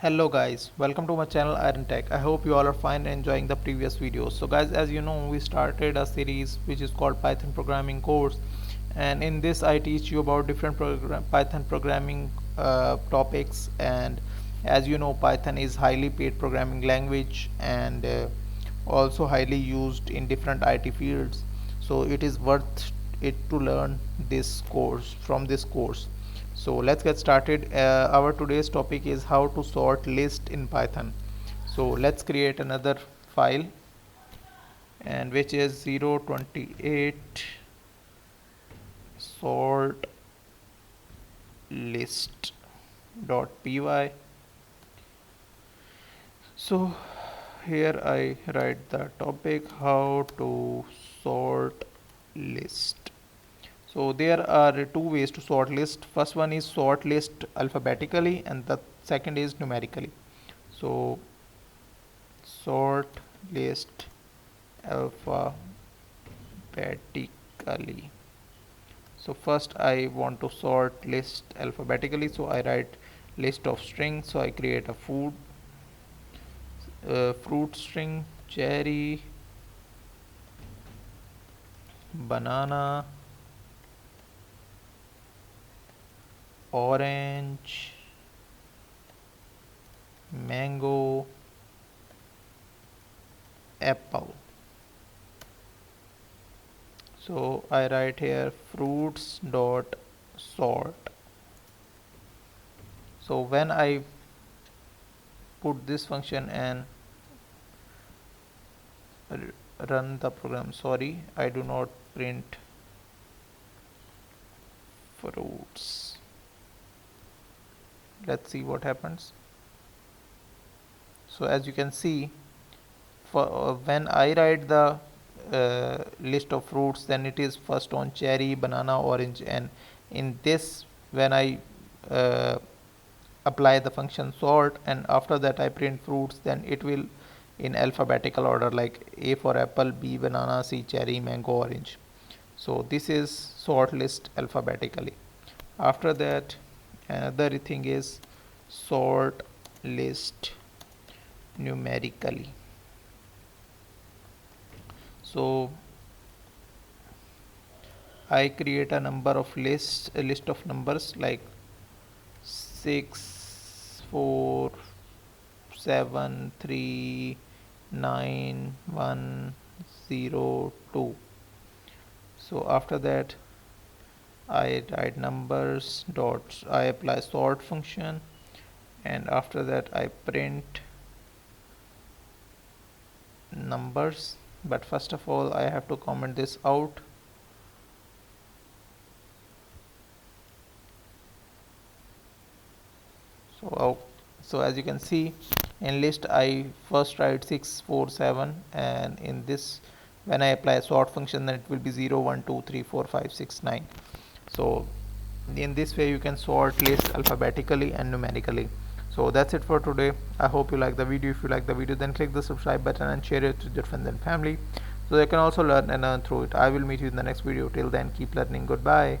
Hello guys, welcome to my channel Iron Tech. I hope you all are fine and enjoying the previous videos. So guys, as you know, we started a series which is called Python programming course, and in this I teach you about different Python programming topics. And as you know, Python is highly paid programming language and also highly used in different IT fields. So it is worth it to learn this course from this course. So let's get started. Our today's topic is how to sort list in Python. So let's create another file, and which is 028 sort list.py. So here I write the topic how to sort list. So there are two ways to sort list. First one is sort list alphabetically, and the second is numerically. So sort list alphabetically. So first I want to sort list alphabetically, so I write list of strings. So I create a fruit string, cherry, banana, orange, mango, apple. So I write here fruits dot sort. So when I put this function and run the program, sorry, I do not print fruits. Let's see what happens. So as you can see, for when I write the list of fruits, then it is first on cherry, banana, orange, and in this, when I uh, apply the function sort, and after that I print fruits, then it will in alphabetical order, like A for apple, B banana, C cherry, mango, orange. So this is sort list alphabetically. After that, another thing is sort list numerically. So I create a list of numbers like 6 4 7 3 9 1 0 2. So after that I write numbers dot, I apply sort function, and after that I print numbers. But first of all I have to comment this out. So as you can see, in list I first write 6 4 7, and in this, when I apply a sort function, then it will be 0 1 2 3 4 5 6 9. So in this way you can sort list alphabetically and numerically. So that's it for today. I hope you like the video. If you like the video, then click the subscribe button and share it with your friends and family, so they can also learn and earn through it. I will meet you in the next video. Till then, keep learning. Goodbye.